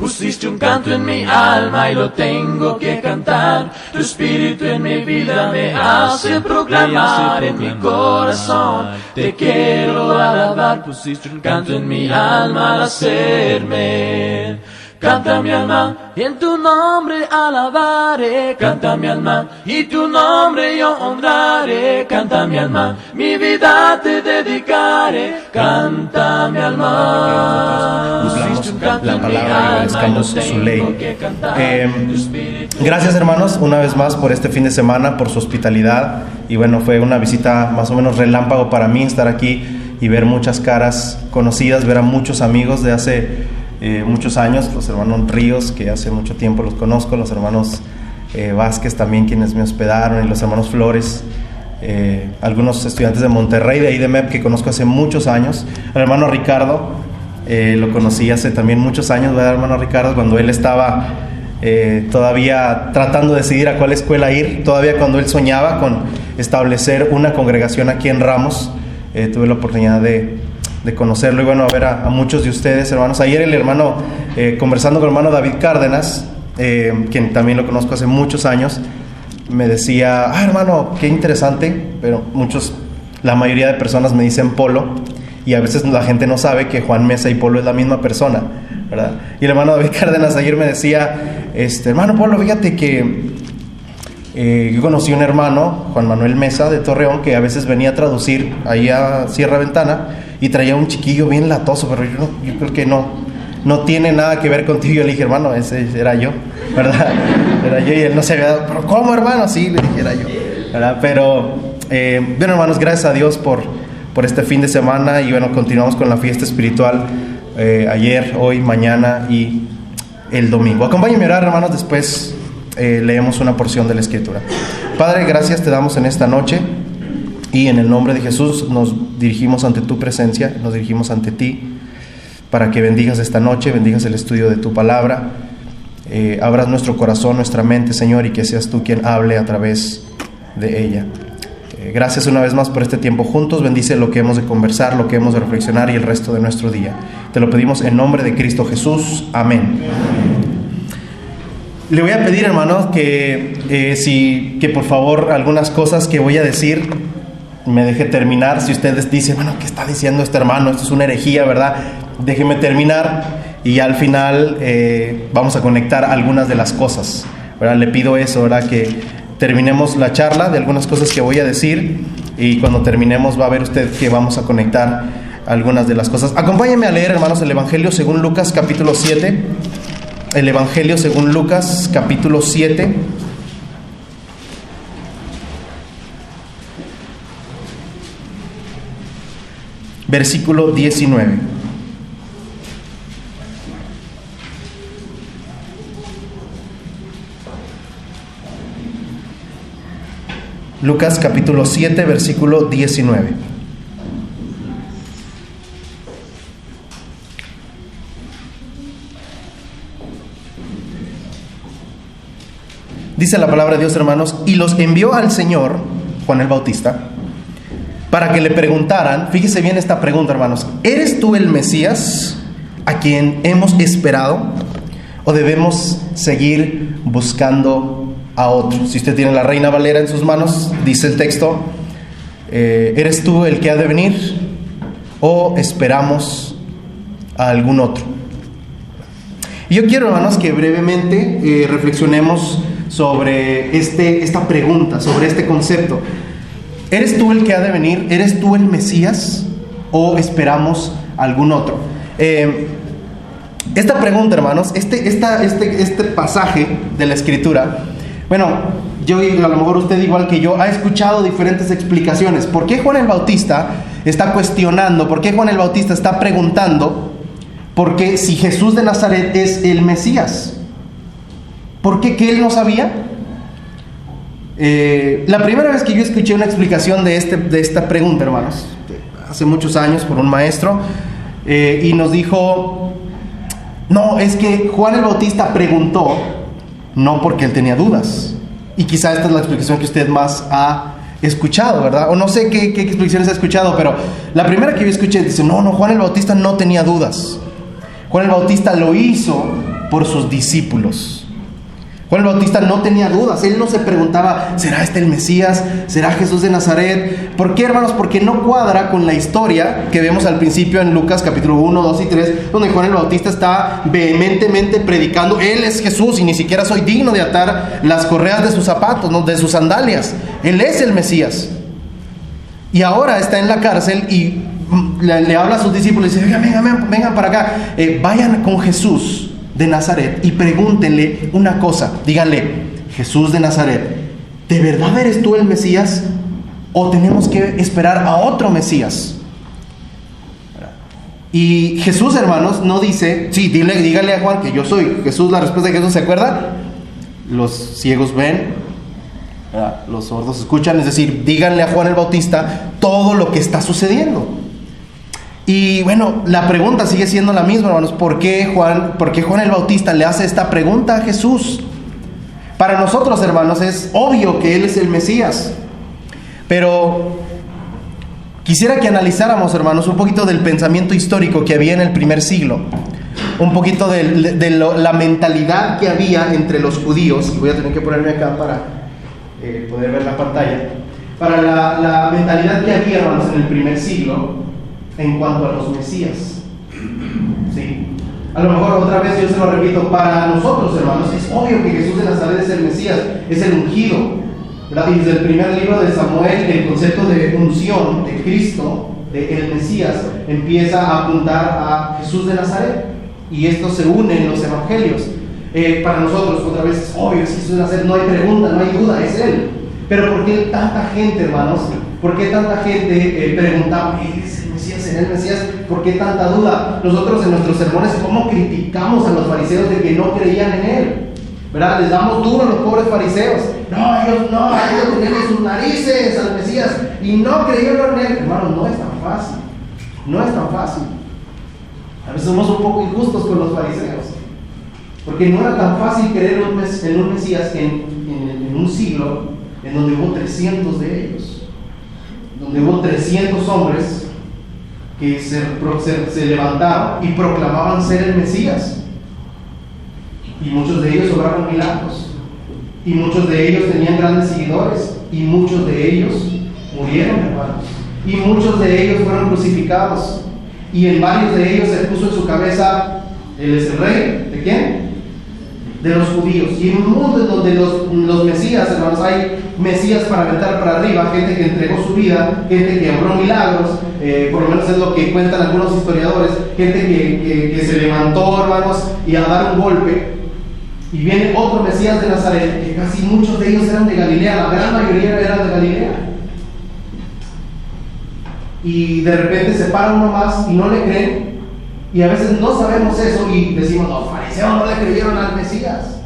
Pusiste un canto en mi alma y lo tengo que cantar. Tu espíritu en mi vida me hace proclamar. En mi corazón te quiero alabar. Pusiste un canto en mi alma al hacerme. Canta mi alma, y en tu nombre alabaré. Canta mi alma, y tu nombre yo honraré. Canta mi alma, mi vida te dedicaré. Canta mi alma. Proclamamos la palabra y obedezcamos su ley. Gracias, hermanos, una vez más por este fin de semana, por su hospitalidad. Y bueno, fue una visita más o menos relámpago para mí estar aquí y ver muchas caras conocidas, ver a muchos amigos de hace muchos años, los hermanos Ríos, que hace mucho tiempo los conozco, los hermanos Vázquez también, quienes me hospedaron, y los hermanos Flores, algunos estudiantes de Monterrey, de ahí de MEP, que conozco hace muchos años. El hermano Ricardo, lo conocí hace también muchos años, ¿verdad, hermano Ricardo? Cuando él estaba todavía tratando de decidir a cuál escuela ir, todavía cuando él soñaba con establecer una congregación aquí en Ramos. Tuve la oportunidad de conocerlo, y bueno, a ver a muchos de ustedes, hermanos. Ayer el hermano, conversando con el hermano David Cárdenas, quien también lo conozco hace muchos años, me decía, hermano, qué interesante, pero la mayoría de personas me dicen Polo, y a veces la gente no sabe que Juan Mesa y Polo es la misma persona, ¿verdad? Y el hermano David Cárdenas ayer me decía, hermano Polo, fíjate que yo conocí un hermano, Juan Manuel Mesa de Torreón, que a veces venía a traducir ahí a Sierra Ventana y traía un chiquillo bien latoso, pero yo creo que no tiene nada que ver contigo. Yo le dije, hermano, ese era yo, ¿verdad? Era yo, y él no se había dado, pero ¿cómo, hermano? Sí, le dije, era yo, ¿verdad? Pero, bueno, hermanos, gracias a Dios por este fin de semana, y bueno, continuamos con la fiesta espiritual ayer, hoy, mañana y el domingo. Acompáñenme a orar, hermanos, después leemos una porción de la Escritura. Padre, gracias te damos en esta noche, y en el nombre de Jesús nos dirigimos ante tu presencia, nos dirigimos ante ti, para que bendigas esta noche, bendigas el estudio de tu palabra, abras nuestro corazón, nuestra mente, Señor, y que seas tú quien hable a través de ella. Gracias una vez más por este tiempo juntos. Bendice lo que hemos de conversar, lo que hemos de reflexionar y el resto de nuestro día. Te lo pedimos en nombre de Cristo Jesús. Amén. Le voy a pedir, hermanos, que por favor algunas cosas que voy a decir me deje terminar. Si ustedes dicen, bueno, ¿qué está diciendo este hermano? Esto es una herejía, ¿verdad? Déjeme terminar, y al final vamos a conectar algunas de las cosas, ¿verdad? Le pido eso, ¿verdad? Que terminemos la charla de algunas cosas que voy a decir, y cuando terminemos va a ver usted que vamos a conectar algunas de las cosas. Acompáñenme a leer, hermanos, el Evangelio según Lucas capítulo 7. El Evangelio según Lucas capítulo 7. Versículo 19. Lucas capítulo 7, versículo 19. Dice la palabra de Dios, hermanos, y los envió al Señor, Juan el Bautista, para que le preguntaran. Fíjese bien esta pregunta, hermanos: ¿eres tú el Mesías a quien hemos esperado, o debemos seguir buscando a otro? Si usted tiene la Reina Valera en sus manos, dice el texto: ¿eres tú el que ha de venir, o esperamos a algún otro? Y yo quiero, hermanos, que brevemente reflexionemos sobre esta pregunta, sobre este concepto. ¿Eres tú el que ha de venir? ¿Eres tú el Mesías, o esperamos a algún otro? Esta pregunta, hermanos, este pasaje de la Escritura, bueno, yo, a lo mejor usted igual que yo, ha escuchado diferentes explicaciones. ¿Por qué Juan el Bautista está cuestionando? ¿Por qué Juan el Bautista está preguntando? Porque si Jesús de Nazaret es el Mesías, ¿por qué? ¿Que él no sabía? La primera vez que yo escuché una explicación de esta pregunta, hermanos, hace muchos años, por un maestro, y nos dijo: no, es que Juan el Bautista preguntó no porque él tenía dudas. Y quizá esta es la explicación que usted más ha escuchado, ¿verdad? O no sé qué explicaciones ha escuchado, pero la primera que yo escuché dice: no, Juan el Bautista no tenía dudas. Juan el Bautista lo hizo por sus discípulos. Juan el Bautista no tenía dudas, él no se preguntaba, ¿será este el Mesías? ¿Será Jesús de Nazaret? ¿Por qué, hermanos? Porque no cuadra con la historia que vemos al principio en Lucas capítulo 1, 2 y 3, donde Juan el Bautista está vehementemente predicando, Él es Jesús y ni siquiera soy digno de atar las correas de sus zapatos, ¿no? De sus sandalias. Él es el Mesías. Y ahora está en la cárcel y le habla a sus discípulos y dice, vengan para acá, vayan con Jesús de Nazaret y pregúntenle una cosa, díganle, Jesús de Nazaret, ¿de verdad eres tú el Mesías o tenemos que esperar a otro Mesías? Y Jesús, hermanos, no dice, sí, díganle a Juan que yo soy Jesús. La respuesta de Jesús, ¿se acuerda? Los ciegos ven, los sordos escuchan, es decir, díganle a Juan el Bautista todo lo que está sucediendo. Y bueno, la pregunta sigue siendo la misma, hermanos. ¿Por qué Juan el Bautista le hace esta pregunta a Jesús? Para nosotros, hermanos, es obvio que Él es el Mesías. Pero quisiera que analizáramos, hermanos, un poquito del pensamiento histórico que había en el primer siglo. Un poquito de la mentalidad que había entre los judíos. Y voy a tener que ponerme acá para poder ver la pantalla. Para la mentalidad que había, hermanos, en el primer siglo en cuanto a los Mesías. ¿Sí? A lo mejor otra vez yo se lo repito, para nosotros, hermanos, es obvio que Jesús de Nazaret es el Mesías, es el ungido, ¿verdad? Y desde el primer libro de Samuel, el concepto de unción de Cristo, de el Mesías, empieza a apuntar a Jesús de Nazaret. Y esto se une en los evangelios. Para nosotros, otra vez, es obvio, es Jesús de Nazaret, no hay pregunta, no hay duda, es Él. Pero ¿por qué tanta gente, hermanos? ¿Por qué tanta gente preguntaba, ¿es el Mesías? ¿Será el Mesías? ¿Por qué tanta duda? Nosotros en nuestros sermones, ¿cómo criticamos a los fariseos de que no creían en Él? ¿Verdad? Les damos duro a los pobres fariseos. Ellos tenían en sus narices al Mesías y no creyeron en Él. Hermanos, no es tan fácil. No es tan fácil. A veces somos un poco injustos con los fariseos. Porque no era tan fácil creer en un Mesías en un siglo en donde hubo 300 de ellos. Donde hubo 300 hombres que se levantaron y proclamaban ser el Mesías. Y muchos de ellos obraron milagros. Y muchos de ellos tenían grandes seguidores. Y muchos de ellos murieron, hermanos. Y muchos de ellos fueron crucificados. Y en varios de ellos se puso en su cabeza, Él es el rey. ¿De quién? De los judíos. Y en un mundo en donde los Mesías, hermanos, hay Mesías para aventar para arriba, gente que entregó su vida, gente que obró milagros, por lo menos es lo que cuentan algunos historiadores, gente que se levantó, hermanos, y a dar un golpe. Y viene otro Mesías de Nazaret, que casi muchos de ellos eran de Galilea, la gran mayoría eran de Galilea. Y de repente se para uno más y no le creen, y a veces no sabemos eso y decimos, los fariseos no le creyeron al Mesías.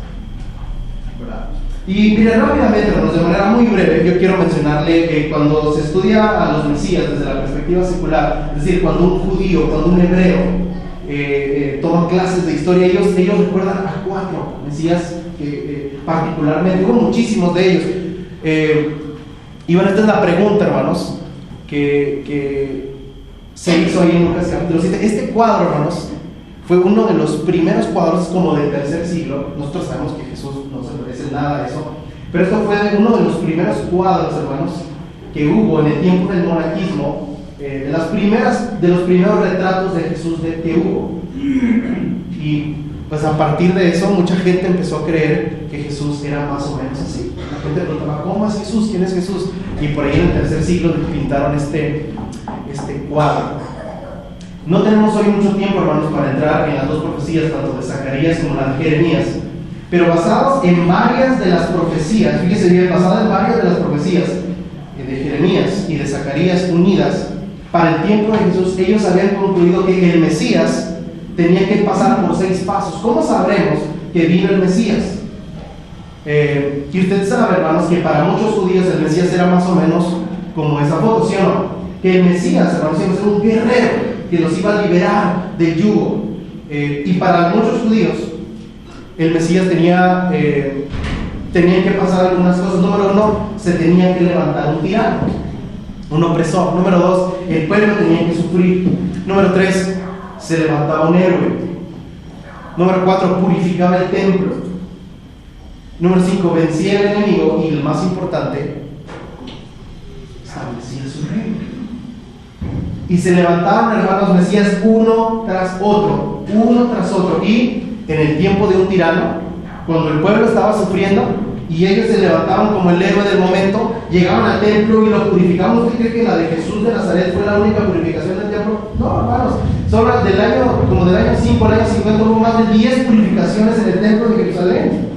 Y mire, rápidamente, de manera muy breve, yo quiero mencionarle que cuando se estudia a los Mesías desde la perspectiva secular, es decir, cuando un judío, cuando un hebreo toma clases de historia, ellos recuerdan a 4 Mesías particularmente, hubo muchísimos de ellos. Y bueno, esta es la pregunta, hermanos, que se hizo ahí en Lucas capítulo 7. Este cuadro, hermanos, fue uno de los primeros cuadros como del tercer siglo. Nosotros sabemos que Jesús no se parece nada de eso, pero esto fue uno de los primeros cuadros, hermanos, que hubo en el tiempo del monaquismo, de los primeros retratos de Jesús que hubo. Y pues a partir de eso mucha gente empezó a creer que Jesús era más o menos así. La gente preguntaba, ¿cómo es Jesús? ¿Quién es Jesús? Y por ahí en el tercer siglo pintaron este cuadro. No tenemos hoy mucho tiempo, hermanos, para entrar en las dos profecías, tanto de Zacarías como la de Jeremías, pero basados en varias de las profecías, fíjese bien, basadas en varias de las profecías de Jeremías y de Zacarías unidas, para el tiempo de Jesús, ellos habían concluido que el Mesías tenía que pasar por 6 pasos. ¿Cómo sabremos que vino el Mesías? Y usted sabe, hermanos, que para muchos judíos el Mesías era más o menos como esa foto, ¿sí o no? Que el Mesías, hermanos, iba a ser un guerrero que los iba a liberar del yugo. Y para muchos judíos, el Mesías tenía que pasar algunas cosas. Número 1, se tenía que levantar un tirano, un opresor. Número 2, el pueblo tenía que sufrir. Número 3, se levantaba un héroe. Número 4, purificaba el templo. Número 5, vencía al enemigo. Y el más importante, establecía su reino. Y se levantaban, hermanos, mesías uno tras otro. Y en el tiempo de un tirano, cuando el pueblo estaba sufriendo y ellos se levantaban como el héroe del momento, llegaban al templo y lo purificaban. ¿Usted cree que la de Jesús de Nazaret fue la única purificación del templo? No, hermanos. Solo como del año 5 al año 50 hubo más de 10 purificaciones en el templo de Jerusalén.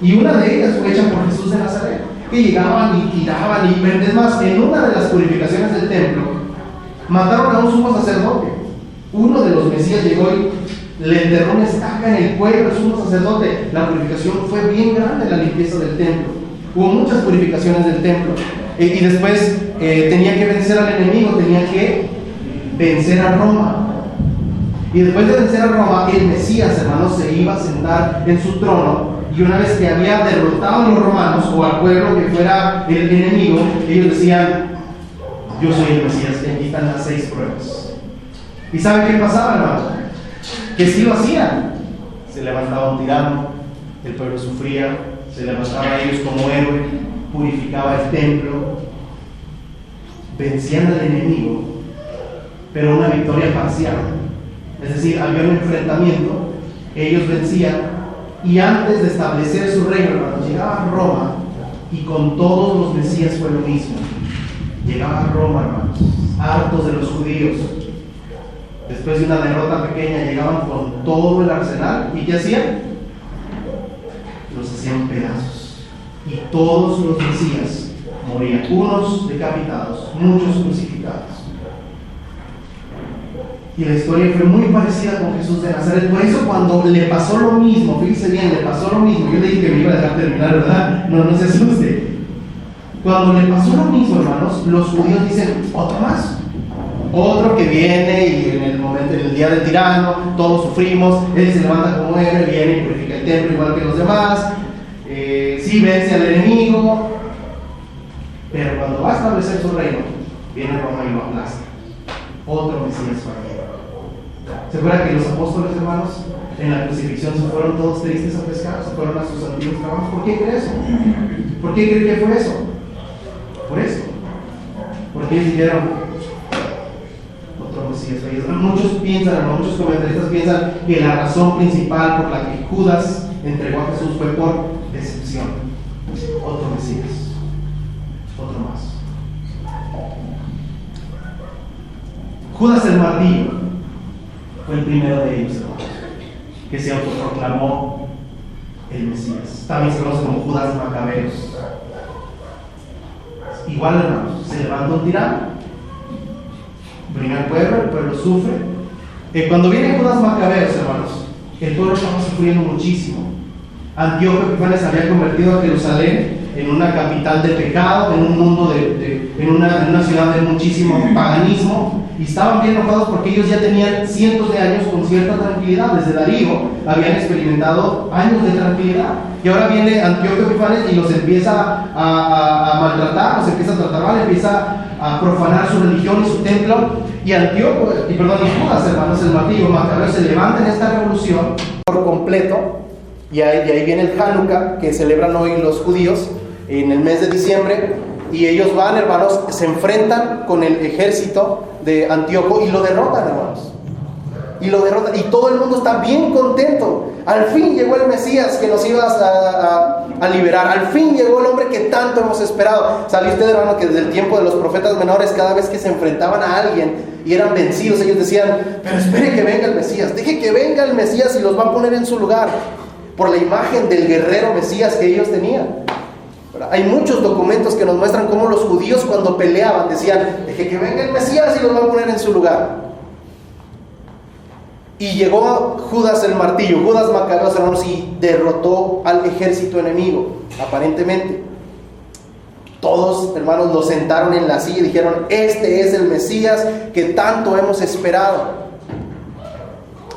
Y una de ellas fue hecha por Jesús de Nazaret, que llegaban y tiraban. Y es más, en una de las purificaciones del templo, mataron a un sumo sacerdote. Uno de los mesías llegó y le enterró una estaca en el cuello al sumo sacerdote. La purificación fue bien grande, la limpieza del templo. Hubo muchas purificaciones del templo. Y después tenía que vencer al enemigo, tenía que vencer a Roma. Y después de vencer a Roma, el Mesías, hermanos, se iba a sentar en su trono. Y una vez que había derrotado a los romanos o al pueblo que fuera el enemigo, ellos decían: yo soy el Mesías. Y aquí están las 6 pruebas. ¿Y saben qué pasaba, hermanos? Que sí lo hacían. Se levantaba un tirano, el pueblo sufría, se levantaba ellos como héroe, purificaba el templo, vencían al enemigo, pero una victoria parcial. Es decir, había un enfrentamiento, ellos vencían, y antes de establecer su reino, hermanos, llegaba a Roma, y con todos los mesías fue lo mismo. Llegaba a Roma, hermanos, hartos de los judíos. Después de una derrota pequeña, llegaban con todo el arsenal. ¿Y qué hacían? Los hacían pedazos. Y todos los mesías morían. Unos decapitados, muchos crucificados. Y la historia fue muy parecida con Jesús de Nazaret. Por eso cuando le pasó lo mismo, fíjese bien, le pasó lo mismo. Yo le dije que me iba a dejar terminar, ¿verdad? No se asuste. Cuando le pasó lo mismo, hermanos, los judíos dicen: ¿otro más? Otro que viene y en el día del tirano, todos sufrimos, él se levanta como héroe, viene y purifica el templo igual que los demás, sí vence al enemigo, pero cuando va a establecer su reino, viene Roma y lo aplasta. Otro Mesías fallero. ¿Se acuerdan que los apóstoles, hermanos, en la crucifixión se fueron todos tristes a pescar, se fueron a sus antiguos trabajos? ¿Por qué cree eso? ¿Por qué cree que fue eso? Por eso. Porque ellos dijeron: Mesías fallero. Muchos comentaristas piensan que la razón principal por la que Judas entregó a Jesús fue por decepción. Otro Mesías, otro más. Judas el martillo fue el primero de ellos, hermanos, que se autoproclamó el Mesías. También se conoce como Judas Macabeos. Igual, hermanos, se levanta un tirano, primer pueblo, el pueblo sufre. Cuando viene Judas Macabeos, hermanos, el pueblo estaba sufriendo muchísimo. Antíoco Epifanes había convertido a Jerusalén en una capital de pecado, en un mundo en una ciudad de muchísimo paganismo, y estaban bien enojados porque ellos ya tenían cientos de años con cierta tranquilidad. Desde Darío habían experimentado años de tranquilidad, y ahora viene Antíoco Epifanes y los empieza a maltratar, los empieza a tratar mal, empieza a profanar su religión y su templo. Y Judas, hermanos, el martillo Macabeo, se levanta en esta revolución por completo. Y ahí viene el Hanukkah, que celebran hoy los judíos en el mes de diciembre, y ellos van, hermanos, se enfrentan con el ejército de Antíoco y lo derrotan, hermanos. Y y todo el mundo está bien contento. Al fin llegó el Mesías que nos iba a liberar. Al fin llegó el hombre que tanto hemos esperado. ¿Sabe usted, hermano, que desde el tiempo de los profetas menores, cada vez que se enfrentaban a alguien y eran vencidos, ellos decían: pero espere que venga el Mesías, deje que venga el Mesías y los va a poner en su lugar? Por la imagen del guerrero Mesías que ellos tenían. Hay muchos documentos que nos muestran cómo los judíos, cuando peleaban, decían: deje que venga el Mesías y los va a poner en su lugar. Y llegó Judas el martillo, Judas Macabeos, hermanos, y derrotó al ejército enemigo, aparentemente. Todos, hermanos, lo sentaron en la silla y dijeron: este es el Mesías que tanto hemos esperado.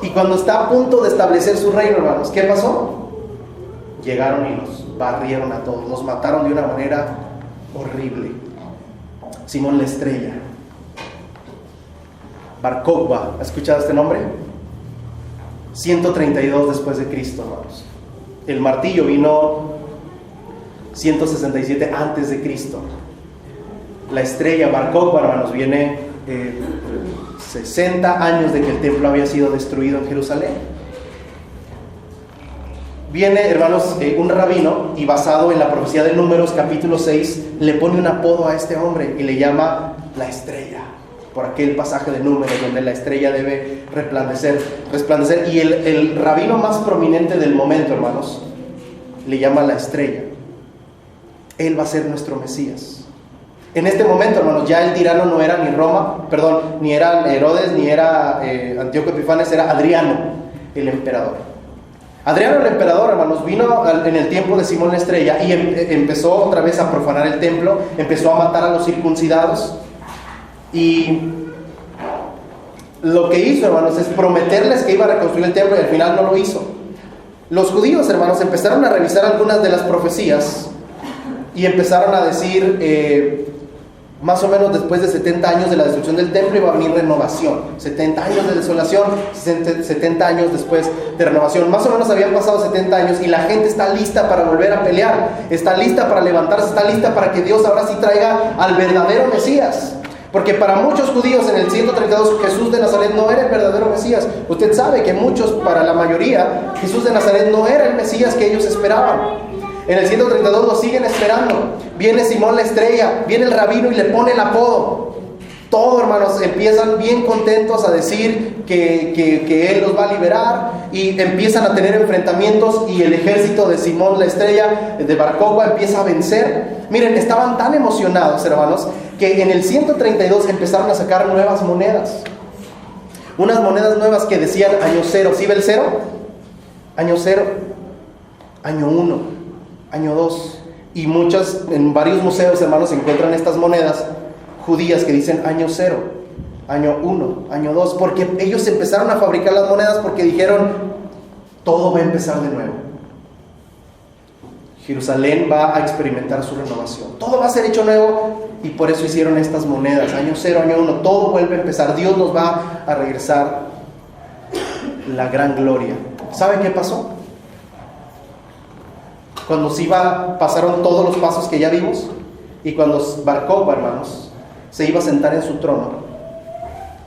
Y cuando está a punto de establecer su reino, hermanos, ¿qué pasó? Llegaron y los barrieron a todos, los mataron de una manera horrible. Simón la Estrella, Bar Kokhba, ¿ha escuchado este nombre? 132 después de Cristo, hermanos. El martillo vino 167 antes de Cristo. La estrella Bar Kokhba, hermanos, viene 60 años de que el templo había sido destruido en Jerusalén. Viene, hermanos, un rabino, y basado en la profecía de Números capítulo 6, le pone un apodo a este hombre y le llama la estrella, por aquel pasaje de Números donde la estrella debe resplandecer. Y el rabino más prominente del momento, hermanos, le llama la estrella. Él va a ser nuestro Mesías. En este momento, hermanos, ya el tirano no era ni era Herodes, ni era Antíoco Epifanes, era Adriano, el emperador. Adriano el emperador, hermanos, vino en el tiempo de Simón la estrella y empezó otra vez a profanar el templo, empezó a matar a los circuncidados, y lo que hizo, hermanos, es prometerles que iba a reconstruir el templo, y al final no lo hizo. Los judíos, hermanos, empezaron a revisar algunas de las profecías y empezaron a decir, más o menos después de 70 años de la destrucción del templo iba a venir renovación. 70 años de desolación, 70 años después de renovación. Más o menos habían pasado 70 años y la gente está lista para volver a pelear, está lista para levantarse, está lista para que Dios ahora sí traiga al verdadero Mesías. Porque para muchos judíos en el 132 Jesús de Nazaret no era el verdadero Mesías. Usted sabe que muchos, para la mayoría, Jesús de Nazaret no era el Mesías que ellos esperaban. En el 132 lo siguen esperando. Viene Simón la estrella, viene el rabino y le pone el apodo. Todos, hermanos, empiezan bien contentos a decir que Él los va a liberar, y empiezan a tener enfrentamientos, y el ejército de Simón la estrella, de Bar Kokhba, empieza a vencer. Miren, estaban tan emocionados, hermanos, que en el 132 empezaron a sacar nuevas monedas. Unas monedas nuevas que decían año 0. ¿Sí ve el 0? Año 0, año 1, año 2. Y en varios museos, hermanos, se encuentran estas monedas judías que dicen año 0, año 1, año 2, porque ellos empezaron a fabricar las monedas porque dijeron, todo va a empezar de nuevo. Jerusalén va a experimentar su renovación, todo va a ser hecho nuevo, y por eso hicieron estas monedas, año 0, año 1, todo vuelve a empezar, Dios nos va a regresar la gran gloria. ¿Saben qué pasó? Cuando pasaron todos los pasos que ya vimos, y cuando Bar Kokhba, hermanos, se iba a sentar en su trono,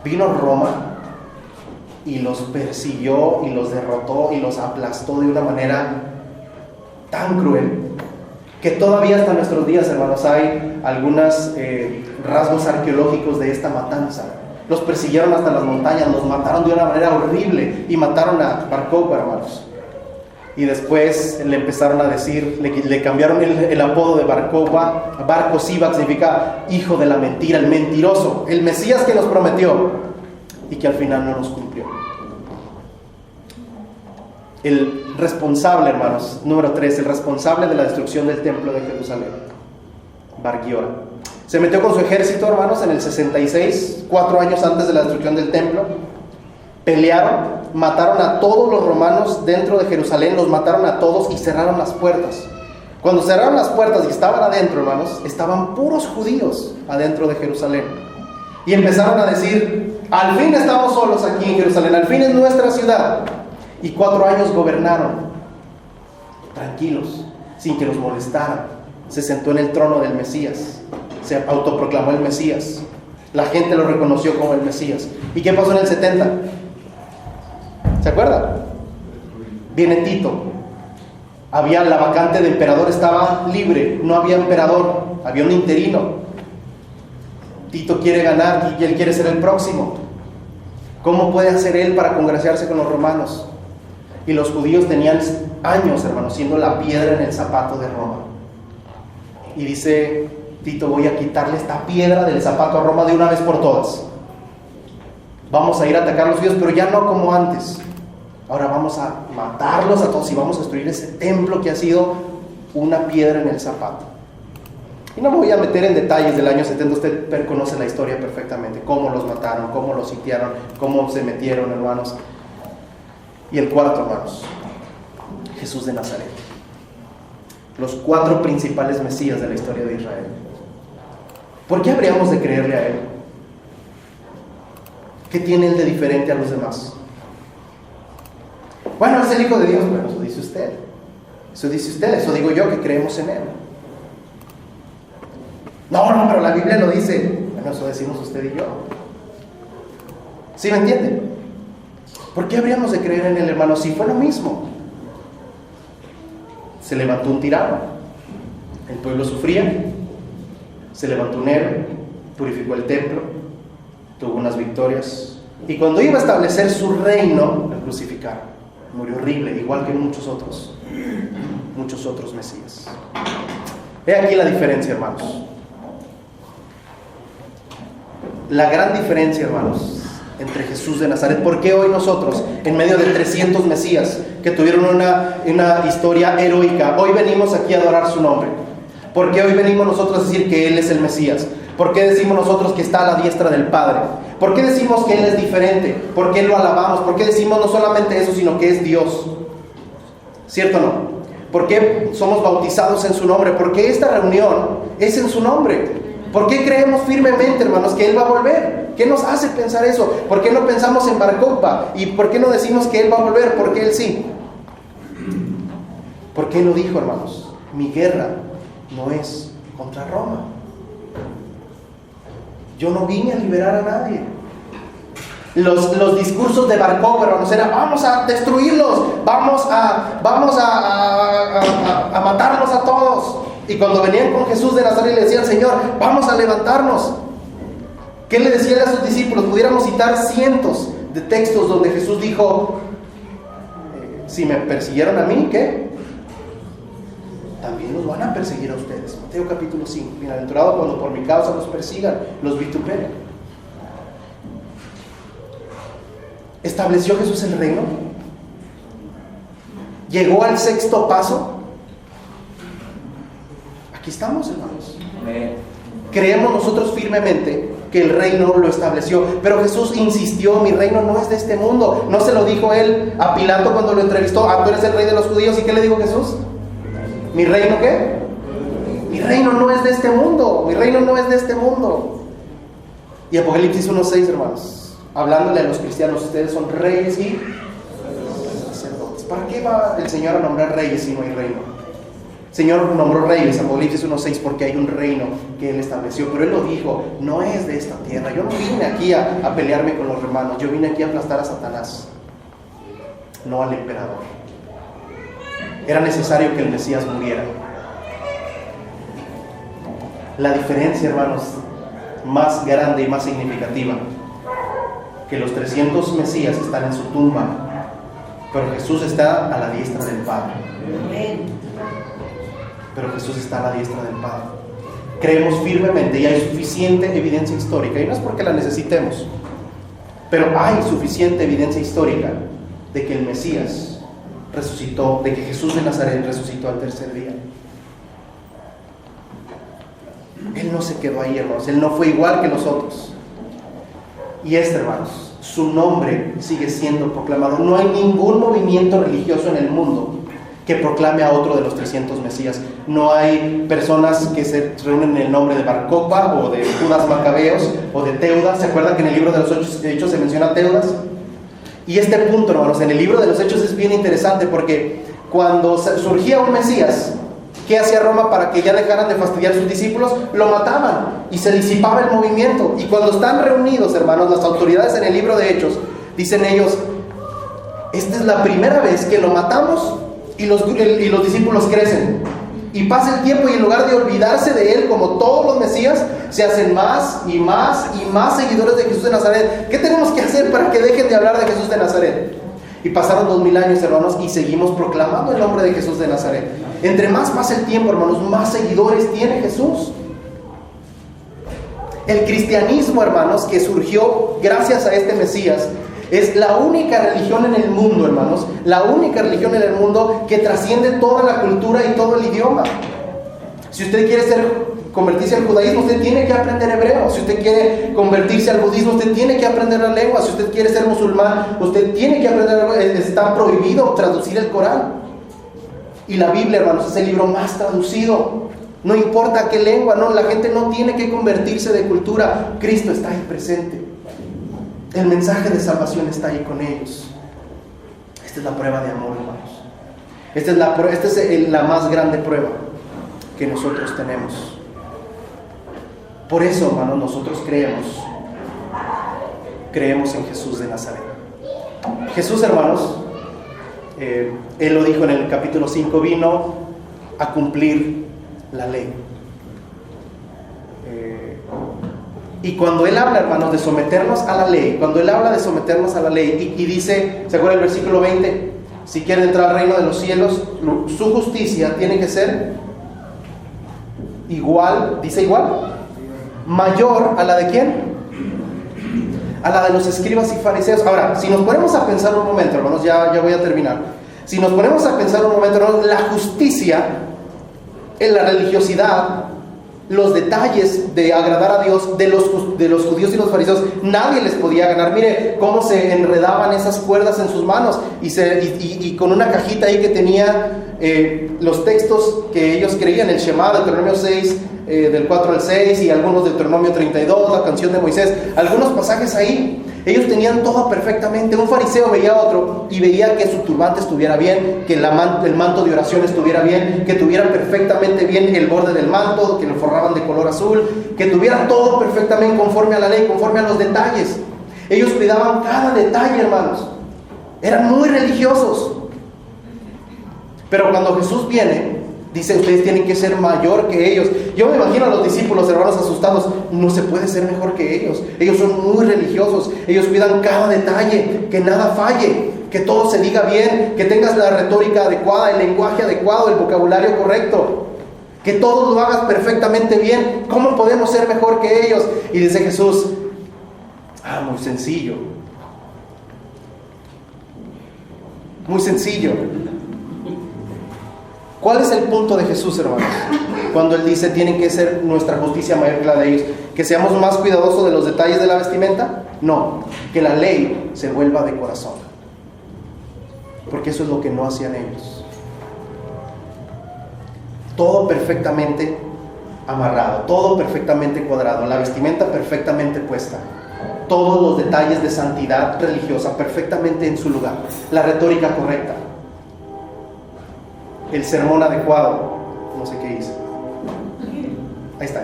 vino Roma y los persiguió y los derrotó y los aplastó de una manera tan cruel que todavía hasta nuestros días, hermanos, hay algunos rasgos arqueológicos de esta matanza. Los persiguieron hasta las montañas, los mataron de una manera horrible y mataron a Bar Kokhba, hermanos. Y después le empezaron a decir, le cambiaron el apodo de Bar Kokhba. Bar Kokhba significa hijo de la mentira, el mentiroso, el Mesías que nos prometió y que al final no nos cumplió. El responsable, hermanos, número 3, el responsable de la destrucción del templo de Jerusalén, Bar Giora, se metió con su ejército, hermanos, en el 66, 4 años antes de la destrucción del templo. Pelearon, mataron a todos los romanos dentro de Jerusalén, los mataron a todos y cerraron las puertas. Cuando cerraron las puertas y estaban adentro, hermanos, estaban puros judíos adentro de Jerusalén. Y empezaron a decir, al fin estamos solos aquí en Jerusalén, al fin es nuestra ciudad. Y 4 años gobernaron, tranquilos, sin que los molestaran. Se sentó en el trono del Mesías, se autoproclamó el Mesías. La gente lo reconoció como el Mesías. ¿Y qué pasó en el 70? ¿Se acuerdan? Viene Tito. La vacante de emperador estaba libre, no había emperador, había un interino. Tito quiere ganar y él quiere ser el próximo. ¿Cómo puede hacer él para congraciarse con los romanos? Y los judíos tenían años, hermanos, siendo la piedra en el zapato de Roma. Y dice Tito, voy a quitarle esta piedra del zapato a Roma de una vez por todas. Vamos a ir a atacar a los judíos, pero ya no como antes. Ahora vamos a matarlos a todos y vamos a destruir ese templo que ha sido una piedra en el zapato. Y no me voy a meter en detalles del año 70, usted conoce la historia perfectamente, cómo los mataron, cómo los sitiaron, cómo se metieron, hermanos. Y el cuarto, hermanos, Jesús de Nazaret. Los 4 principales mesías de la historia de Israel. ¿Por qué habríamos de creerle a Él? ¿Qué tiene Él de diferente a los demás? Bueno, es el Hijo de Dios. Bueno, eso dice usted. Eso dice usted, eso digo yo que creemos en Él. No, pero la Biblia lo dice. Bueno, eso decimos usted y yo. ¿Sí me entienden? ¿Por qué habríamos de creer en Él, hermano? Si fue lo mismo. Se levantó un tirano, el pueblo sufría, se levantó un héroe, purificó el templo, tuvo unas victorias, y cuando iba a establecer su reino, lo crucificaron. Murió horrible, igual que muchos otros Mesías. He aquí la diferencia, hermanos. La gran diferencia, hermanos, entre Jesús de Nazaret. ¿Por qué hoy nosotros, en medio de 300 Mesías que tuvieron una historia heroica, hoy venimos aquí a adorar su nombre? ¿Por qué hoy venimos nosotros a decir que Él es el Mesías? ¿Por qué decimos nosotros que está a la diestra del Padre? ¿Por qué decimos que Él es diferente? ¿Por qué lo alabamos? ¿Por qué decimos no solamente eso, sino que es Dios? ¿Cierto o no? ¿Por qué somos bautizados en su nombre? Porque esta reunión es en su nombre. ¿Por qué creemos firmemente, hermanos, que Él va a volver? ¿Qué nos hace pensar eso? ¿Por qué no pensamos en Bar Kokhba? ¿Y por qué no decimos que Él va a volver? Porque Él sí. Porque Él lo dijo, hermanos. Mi guerra no es contra Roma. Yo no vine a liberar a nadie. Los discursos de Bar Kokhba, hermanos, era vamos a destruirlos, vamos a matarlos a todos. Y cuando venían con Jesús de Nazaret le decían, Señor, vamos a levantarnos. ¿Qué le decía a sus discípulos? Pudiéramos citar cientos de textos donde Jesús dijo, si me persiguieron a mí, ¿qué? También los van a perseguir a ustedes. Mateo capítulo 5. Bienaventurado cuando por mi causa los persigan, los vituperen. ¿Estableció Jesús el reino? ¿Llegó al sexto paso? Aquí estamos, hermanos. Creemos nosotros firmemente que el reino lo estableció, pero Jesús insistió, mi reino no es de este mundo. ¿No se lo dijo Él a Pilato cuando lo entrevistó? Tú eres el rey de los judíos. ¿Y qué le dijo Jesús? ¿Mi reino qué? Mi reino no es de este mundo. Mi reino no es de este mundo. Y Apocalipsis 1:6, hermanos, hablándole a los cristianos, ustedes son reyes y sacerdotes. ¿Para qué va el Señor a nombrar reyes si no hay reino? El Señor nombró reyes, Apocalipsis 1:6, porque hay un reino que Él estableció, pero Él lo dijo, no es de esta tierra. Yo no vine aquí a pelearme con los romanos, yo vine aquí a aplastar a Satanás, no al emperador. Era necesario que el Mesías muriera. La diferencia, hermanos, más grande y más significativa, que los 300 Mesías están en su tumba, pero Jesús está a la diestra del Padre. Pero Jesús está a la diestra del Padre. Creemos firmemente y hay suficiente evidencia histórica, y no es porque la necesitemos, pero hay suficiente evidencia histórica de que el Mesías resucitó, de que Jesús de Nazaret resucitó al tercer día. Él no se quedó ahí, hermanos. Él no fue igual que nosotros. Y hermanos, su nombre sigue siendo proclamado. No hay ningún movimiento religioso en el mundo que proclame a otro de los 300 Mesías. No hay personas que se reúnen en el nombre de Bar Kokhba o de Judas Macabeos o de Teudas. ¿Se acuerdan que en el libro de los Hechos se menciona Teudas? Y este punto, hermanos, en el libro de los Hechos es bien interesante, porque cuando surgía un Mesías, ¿qué hacía Roma para que ya dejaran de fastidiar a sus discípulos? Lo mataban y se disipaba el movimiento. Y cuando están reunidos, hermanos, las autoridades en el libro de Hechos, dicen ellos, esta es la primera vez que lo matamos y los discípulos crecen. Y pasa el tiempo y en lugar de olvidarse de Él como todos los Mesías, se hacen más y más y más seguidores de Jesús de Nazaret. ¿Qué tenemos que hacer para que dejen de hablar de Jesús de Nazaret? Y pasaron 2000 años, hermanos, y seguimos proclamando el nombre de Jesús de Nazaret. Entre más pasa el tiempo, hermanos, más seguidores tiene Jesús. El cristianismo, hermanos, que surgió gracias a este Mesías, es la única religión en el mundo, hermanos, la única religión en el mundo que trasciende toda la cultura y todo el idioma. Si usted quiere convertirse al judaísmo, usted tiene que aprender hebreo. Si usted quiere convertirse al budismo, usted tiene que aprender la lengua. Si usted quiere ser musulmán, usted tiene que aprender. Está prohibido traducir el Corán. Y la Biblia, hermanos, es el libro más traducido. No importa qué lengua, no, la gente no tiene que convertirse de cultura. Cristo está ahí presente. El mensaje de salvación está ahí con ellos. Esta es la prueba de amor, hermanos. Esta es la más grande prueba que nosotros tenemos. Por eso, hermanos, nosotros creemos en Jesús de Nazaret. Jesús, hermanos, Él lo dijo en el capítulo 5, vino a cumplir la ley. Y cuando Él habla, hermanos, de someternos a la ley, cuando Él habla de someternos a la ley y dice, ¿se acuerdan el versículo 20? Si quieren entrar al reino de los cielos, su justicia tiene que ser igual, dice igual, mayor a la de ¿quién? A la de los escribas y fariseos. Ahora, si nos ponemos a pensar un momento, hermanos, ya voy a terminar. Si nos ponemos a pensar un momento, hermanos, la justicia, en la religiosidad, los detalles de agradar a Dios de los judíos y los fariseos, nadie les podía ganar. Mire cómo se enredaban esas cuerdas en sus manos y con una cajita ahí que tenía los textos que ellos creían, el Shema, Deuteronomio 6, del 4 al 6, y algunos de Deuteronomio 32, la canción de Moisés, algunos pasajes ahí. Ellos tenían todo perfectamente. Un fariseo veía a otro y veía que su turbante estuviera bien, que el manto de oración estuviera bien, que tuviera perfectamente bien el borde del manto, que lo forraban de color azul, que tuviera todo perfectamente conforme a la ley, conforme a los detalles. Ellos cuidaban cada detalle, hermanos. Eran muy religiosos. Pero cuando Jesús viene, dice, ustedes tienen que ser mayor que ellos. Yo me imagino a los discípulos, hermanos, asustados. No se puede ser mejor que ellos. Ellos son muy religiosos. Ellos cuidan cada detalle, que nada falle, que todo se diga bien, que tengas la retórica adecuada, el lenguaje adecuado, el vocabulario correcto, que todo lo hagas perfectamente bien. ¿Cómo podemos ser mejor que ellos? Y dice Jesús, muy sencillo. Muy sencillo. ¿Cuál es el punto de Jesús, hermanos? Cuando Él dice, tienen que ser nuestra justicia mayor que la de ellos. ¿Que seamos más cuidadosos de los detalles de la vestimenta? No, que la ley se vuelva de corazón. Porque eso es lo que no hacían ellos. Todo perfectamente amarrado, todo perfectamente cuadrado, la vestimenta perfectamente puesta, todos los detalles de santidad religiosa perfectamente en su lugar, la retórica correcta, el sermón adecuado, no sé qué hice. Ahí está.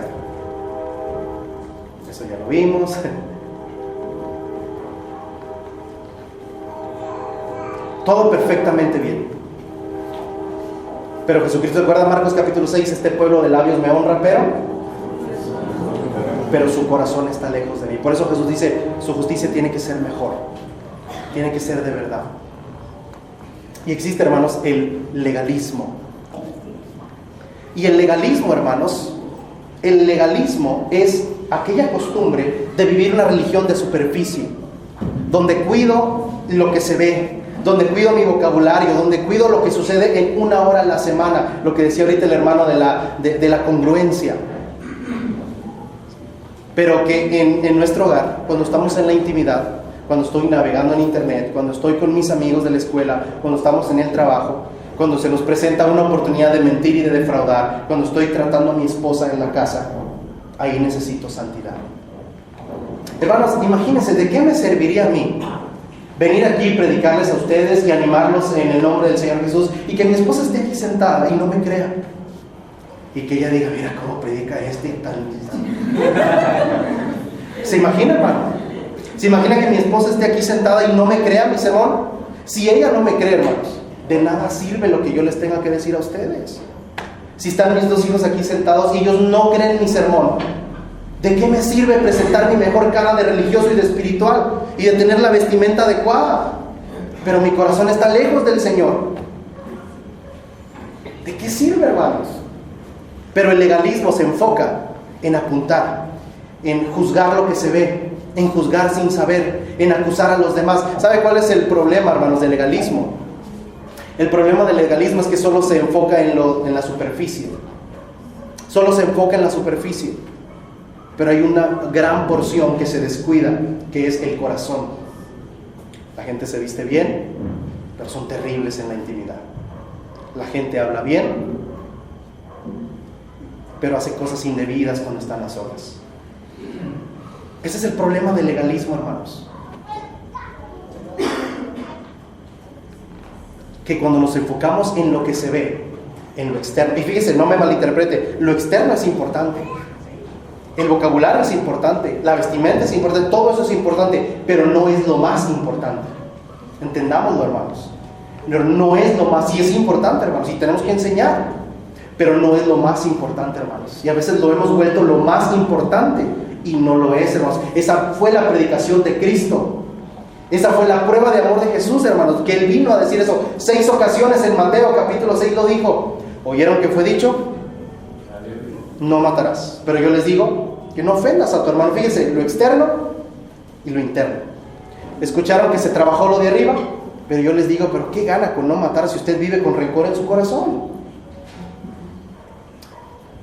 Eso ya lo vimos. Todo perfectamente bien. Pero Jesucristo, recuerda Marcos capítulo 6, este pueblo de labios me honra, pero su corazón está lejos de mí. Por eso Jesús dice, su justicia tiene que ser mejor, tiene que ser de verdad. Y existe, hermanos, el legalismo. Y el legalismo, hermanos, el legalismo es aquella costumbre de vivir una religión de superficie, donde cuido lo que se ve, donde cuido mi vocabulario, donde cuido lo que sucede en una hora a la semana, lo que decía ahorita el hermano de la congruencia. Pero que en nuestro hogar, cuando estamos en la intimidad, cuando estoy navegando en internet, cuando estoy con mis amigos de la escuela, cuando estamos en el trabajo, cuando se nos presenta una oportunidad de mentir y de defraudar, cuando estoy tratando a mi esposa en la casa, ahí necesito santidad. Hermanos, imagínense, ¿de qué me serviría a mí venir aquí y predicarles a ustedes y animarlos en el nombre del Señor Jesús y que mi esposa esté aquí sentada y no me crea? Y que ella diga, mira cómo predica este y tal. ¿Se imagina, hermano? ¿Se imagina que mi esposa esté aquí sentada y no me crea mi sermón? Si ella no me cree, hermanos, de nada sirve lo que yo les tenga que decir a ustedes. Si están mis dos hijos aquí sentados y ellos no creen mi sermón, ¿de qué me sirve presentar mi mejor cara de religioso y de espiritual y de tener la vestimenta adecuada? Pero mi corazón está lejos del Señor. ¿De qué sirve, hermanos? Pero el legalismo se enfoca en apuntar, en juzgar lo que se ve, en juzgar sin saber, en acusar a los demás. ¿Sabe cuál es el problema, hermanos, del legalismo? El problema del legalismo es que solo se enfoca en la superficie. Solo se enfoca en la superficie. Pero hay una gran porción que se descuida, que es el corazón. La gente se viste bien, pero son terribles en la intimidad. La gente habla bien, pero hace cosas indebidas cuando están a solas. Ese es el problema del legalismo, hermanos. que cuando nos enfocamos en lo que se ve, en lo externo, y fíjese, no me malinterprete, lo externo es importante, el vocabulario es importante, la vestimenta es importante, todo eso es importante, pero no es lo más importante. Entendámoslo, hermanos. No es lo más, sí es importante, hermanos, y tenemos que enseñar, pero no es lo más importante, hermanos. Y a veces lo hemos vuelto lo más importante y no lo es, hermanos. Esa fue la predicación de Cristo. Esa fue la prueba de amor de Jesús, hermanos, que Él vino a decir eso. 6 ocasiones en Mateo capítulo 6 lo dijo. ¿Oyeron que fue dicho? No matarás. Pero yo les digo que no ofendas a tu hermano. Fíjese, lo externo y lo interno. Escucharon que se trabajó lo de arriba, pero yo les digo, pero ¿qué gana con no matar si usted vive con rencor en su corazón?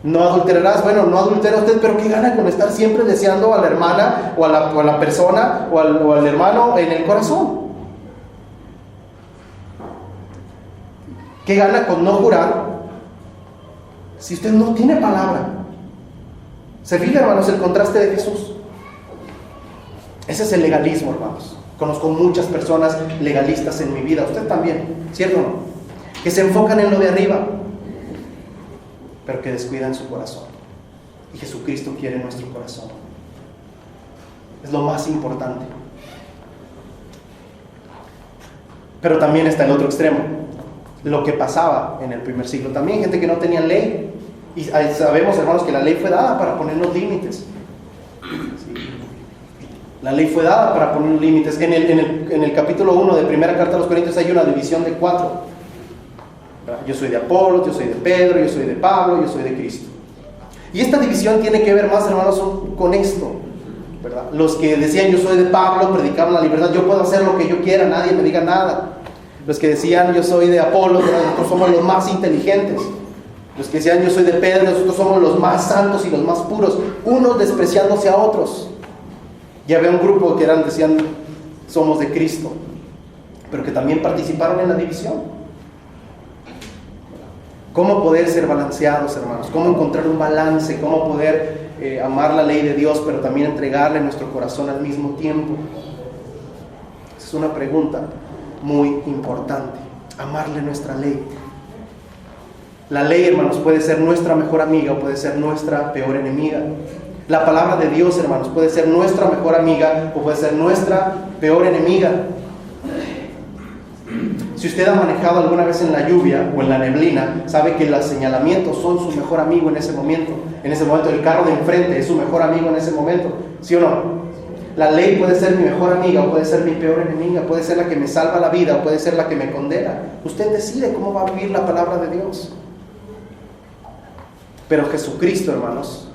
No adulterarás, bueno, no adultera usted, pero ¿qué gana con estar siempre deseando a la hermana o a la persona o al hermano en el corazón? ¿Qué gana con no jurar si usted no tiene palabra? ¿Se fija, hermanos, el contraste de Jesús? Ese es el legalismo, hermanos. Conozco muchas personas legalistas en mi vida, usted también, ¿cierto o no? Que se enfocan en lo de arriba, pero que descuidan su corazón. Y Jesucristo quiere nuestro corazón. Es lo más importante. Pero también está el otro extremo. Lo que pasaba en el primer siglo. También gente que no tenía ley. Y sabemos, hermanos, que la ley fue dada para ponernos límites. Sí. La ley fue dada para ponernos límites. En el capítulo 1 de primera carta a los Corintios hay una división de 4. Yo soy de Apolos, yo soy de Pedro, yo soy de Pablo, yo soy de Cristo. Y esta división tiene que ver más, hermanos, con esto, ¿verdad? Los que decían yo soy de Pablo predicaban la libertad, yo puedo hacer lo que yo quiera, nadie me diga nada. Los que decían yo soy de Apolos, nosotros somos los más inteligentes. Los que decían yo soy de Pedro, nosotros somos los más santos y los más puros, unos despreciándose a otros. Y había un grupo que decían somos de Cristo, pero que también participaron en la división. ¿Cómo poder ser balanceados, hermanos? ¿Cómo encontrar un balance? ¿Cómo poder amar la ley de Dios, pero también entregarle nuestro corazón al mismo tiempo? Es una pregunta muy importante. Amarle nuestra ley. La ley, hermanos, puede ser nuestra mejor amiga o puede ser nuestra peor enemiga. La palabra de Dios, hermanos, puede ser nuestra mejor amiga o puede ser nuestra peor enemiga. Si usted ha manejado alguna vez en la lluvia o en la neblina, sabe que los señalamientos son su mejor amigo en ese momento. En ese momento el carro de enfrente es su mejor amigo en ese momento. ¿Sí o no? La ley puede ser mi mejor amiga o puede ser mi peor enemiga. Puede ser la que me salva la vida o puede ser la que me condena. Usted decide cómo va a vivir la palabra de Dios. Pero Jesucristo, hermanos,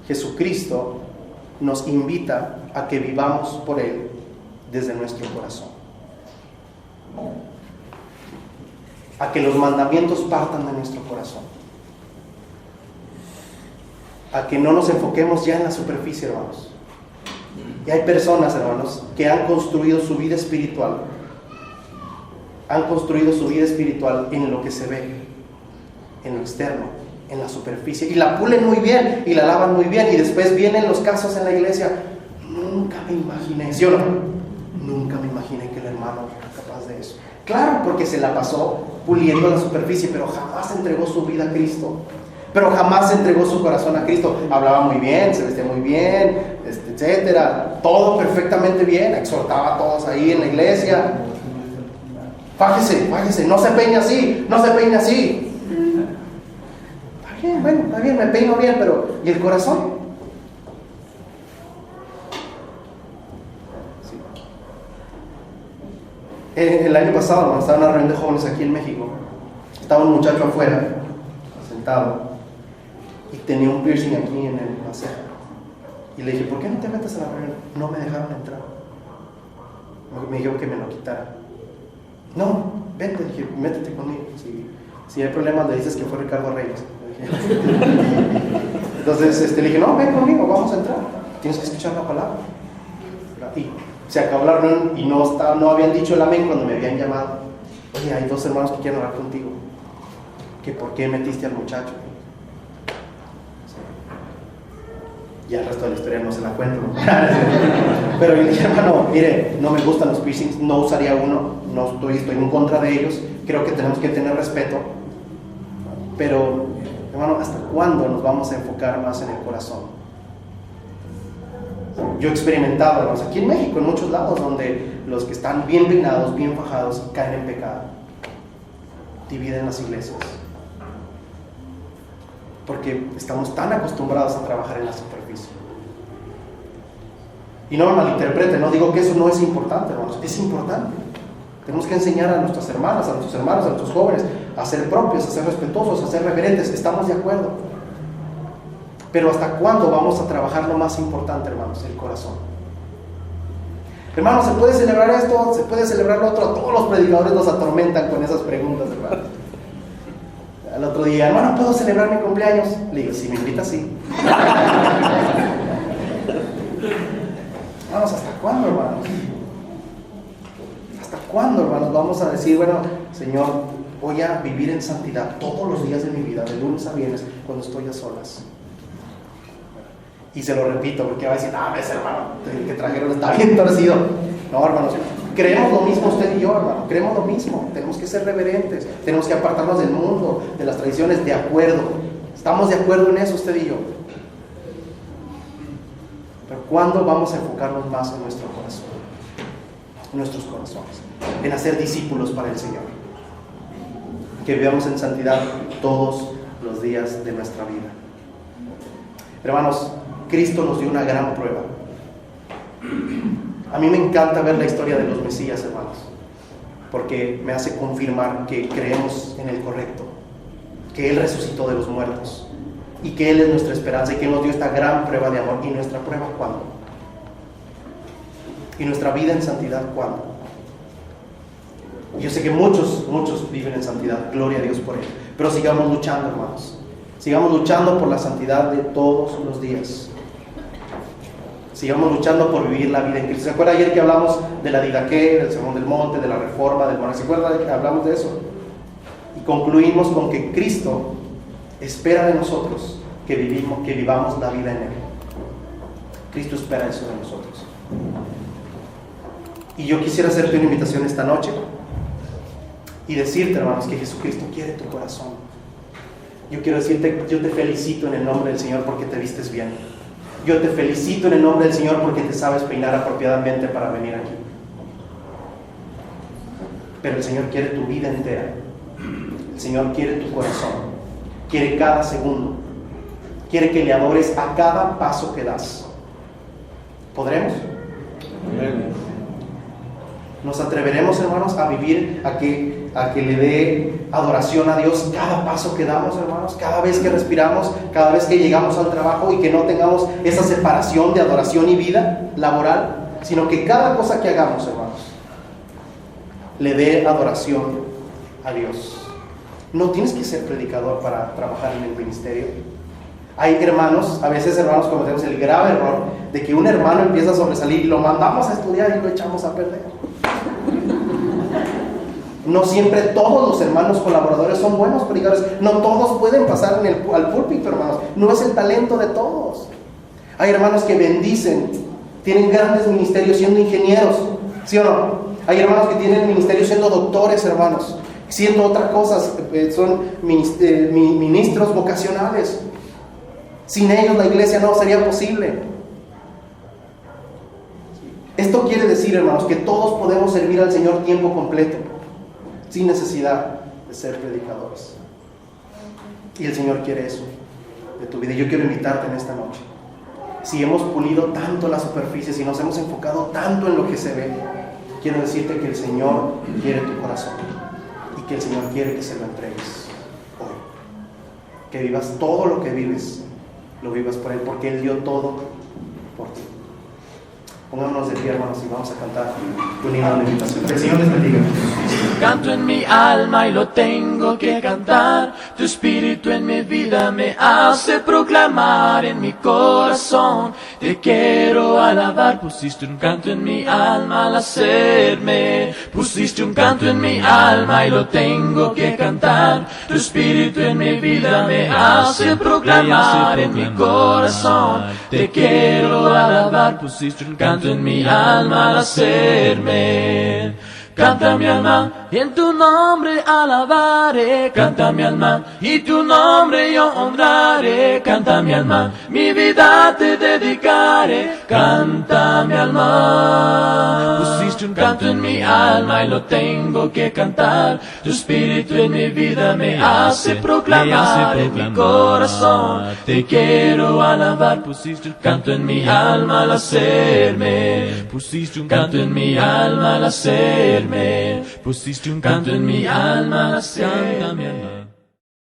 Jesucristo nos invita a que vivamos por Él desde nuestro corazón. A que los mandamientos partan de nuestro corazón. A que no nos enfoquemos ya en la superficie, hermanos. Y hay personas, hermanos, que han construido su vida espiritual. Han construido su vida espiritual en lo que se ve, en lo externo, en la superficie. Y la pulen muy bien y la lavan muy bien. Y después vienen los casos en la iglesia. Nunca me imaginé, ¿sí o no? Nunca me imaginé que el hermano era capaz de eso. Claro, porque se la pasó puliendo la superficie, pero jamás entregó su vida a Cristo. Pero jamás entregó su corazón a Cristo. Hablaba muy bien, se vestía muy bien, etcétera. Todo perfectamente bien. Exhortaba a todos ahí en la iglesia. Fájese, no se peine así, no se peine así. Está bien, bueno, está bien, me peino bien, pero ¿y el corazón? El año pasado, cuando estaba en una reunión de jóvenes aquí en México, estaba un muchacho afuera, sentado, y tenía un piercing aquí en la ceja. Y le dije, ¿por qué no te metes a la reunión? No me dejaron entrar. Me dijeron que me lo quitara. No, vente, dije, métete conmigo. Si hay problemas, le dices que fue Ricardo Reyes. Entonces le dije, no, ven conmigo, vamos a entrar. Tienes que escuchar la palabra. Y se acabó la reunión y no habían dicho el amén cuando me habían llamado. Oye, hay 2 hermanos que quieren orar contigo. ¿Que por qué metiste al muchacho? Ya el resto de la historia no se la cuento, ¿no? Pero yo dije, hermano, mire, no me gustan los piercings, no usaría uno, no estoy en contra de ellos, creo que tenemos que tener respeto. Pero, hermano, ¿hasta cuándo nos vamos a enfocar más en el corazón? Yo he experimentado, hermanos, aquí en México, en muchos lados, donde los que están bien peinados, bien fajados, caen en pecado, dividen las iglesias. Porque estamos tan acostumbrados a trabajar en la superficie. Y no me malinterpreten, no digo que eso no es importante, hermanos, es importante. Tenemos que enseñar a nuestras hermanas, a nuestros hermanos, a nuestros jóvenes a ser propios, a ser respetuosos, a ser reverentes, estamos de acuerdo. Pero ¿hasta cuándo vamos a trabajar lo más importante, hermanos? El corazón. Hermanos, ¿se puede celebrar esto? ¿Se puede celebrar lo otro? Todos los predicadores nos atormentan con esas preguntas, hermanos. El otro día, hermano, ¿puedo celebrar mi cumpleaños? Le digo, si me invitas, sí. Vamos, ¿hasta cuándo, hermanos? ¿Hasta cuándo, hermanos? Vamos a decir, bueno, Señor, voy a vivir en santidad todos los días de mi vida, de lunes a viernes, cuando estoy a solas. Y se lo repito, porque va a decir, ese hermano que trajeron está bien torcido. No, hermanos, creemos lo mismo usted y yo, hermano, creemos lo mismo. Tenemos que ser reverentes, tenemos que apartarnos del mundo, de las tradiciones, de acuerdo. Estamos de acuerdo en eso usted y yo. Pero ¿cuándo vamos a enfocarnos más en nuestro corazón? En nuestros corazones, en hacer discípulos para el Señor, que vivamos en santidad todos los días de nuestra vida. Hermanos, Cristo nos dio una gran prueba. A mí me encanta ver la historia de los Mesías, hermanos, porque me hace confirmar que creemos en el correcto, que Él resucitó de los muertos y que Él es nuestra esperanza y que Él nos dio esta gran prueba de amor. ¿Y nuestra prueba cuándo? ¿Y nuestra vida en santidad cuándo? Yo sé que muchos viven en santidad, gloria a Dios por ello, pero sigamos luchando, hermanos. Sigamos luchando por la santidad de todos los días. Sigamos luchando por vivir la vida en Cristo. ¿Se acuerda ayer que hablamos de la didaqué, del sermón del monte, de la reforma, del monte? ¿Se acuerda que hablamos de eso? Y concluimos con que Cristo espera de nosotros que vivamos la vida en Él. Cristo espera eso de nosotros. Y yo quisiera hacerte una invitación esta noche y decirte, hermanos, que Jesucristo quiere tu corazón. Yo quiero decirte, yo te felicito en el nombre del Señor porque te vistes bien. Yo te felicito en el nombre del Señor porque te sabes peinar apropiadamente para venir aquí. Pero el Señor quiere tu vida entera. El Señor quiere tu corazón. Quiere cada segundo. Quiere que le adores a cada paso que das. ¿Podremos? Nos atreveremos, hermanos, a vivir, a que le dé adoración a Dios cada paso que damos, hermanos, cada vez que respiramos, cada vez que llegamos al trabajo, y que no tengamos esa separación de adoración y vida laboral, sino que cada cosa que hagamos, hermanos, le dé adoración a Dios. No tienes que ser predicador para trabajar en el ministerio. Hay hermanos, a veces, hermanos, cometemos el grave error de que un hermano empieza a sobresalir y lo mandamos a estudiar y lo echamos a perder. No siempre todos los hermanos colaboradores son buenos predicadores. No todos pueden pasar al púlpito, hermanos. No es el talento de todos. Hay hermanos que bendicen, tienen grandes ministerios siendo ingenieros, ¿sí o no? Hay hermanos que tienen ministerios siendo doctores, hermanos, siendo otras cosas, son ministros vocacionales. Sin ellos la iglesia no sería posible. Esto quiere decir, hermanos, que todos podemos servir al Señor tiempo completo, sin necesidad de ser predicadores. Y el Señor quiere eso de tu vida. Yo quiero invitarte en esta noche. Si hemos pulido tanto la superficie, si nos hemos enfocado tanto en lo que se ve, quiero decirte que el Señor quiere tu corazón y que el Señor quiere que se lo entregues hoy. Que vivas todo lo que vives, lo vivas por Él, porque Él dio todo por ti. Pongámonos de pie, hermanos, y vamos a cantar un himno de invitación. Que el Señor les bendiga. un canto en mi alma y lo tengo que cantar. Tu espíritu en mi vida me hace proclamar en mi corazón. Te quiero alabar. Pusiste un canto en mi alma al hacerme. Pusiste un canto en mi alma y lo tengo que cantar. Tu espíritu en mi vida me hace proclamar en mi corazón. Te quiero alabar. Pusiste un canto en mi alma al hacerme. Canta mi alma y en tu nombre alabaré. Canta mi alma y tu nombre yo honraré. Canta mi alma, mi vida te dedicaré. Canta mi alma. Pusiste un canto en mi alma y lo tengo que cantar. Tu espíritu en mi vida me hace proclamar en mi corazón. Te quiero alabar. Pusiste un canto en mi alma al hacerme. Pusiste un canto en mi alma al hacerme. Pusiste un canto en mi alma al hacerme.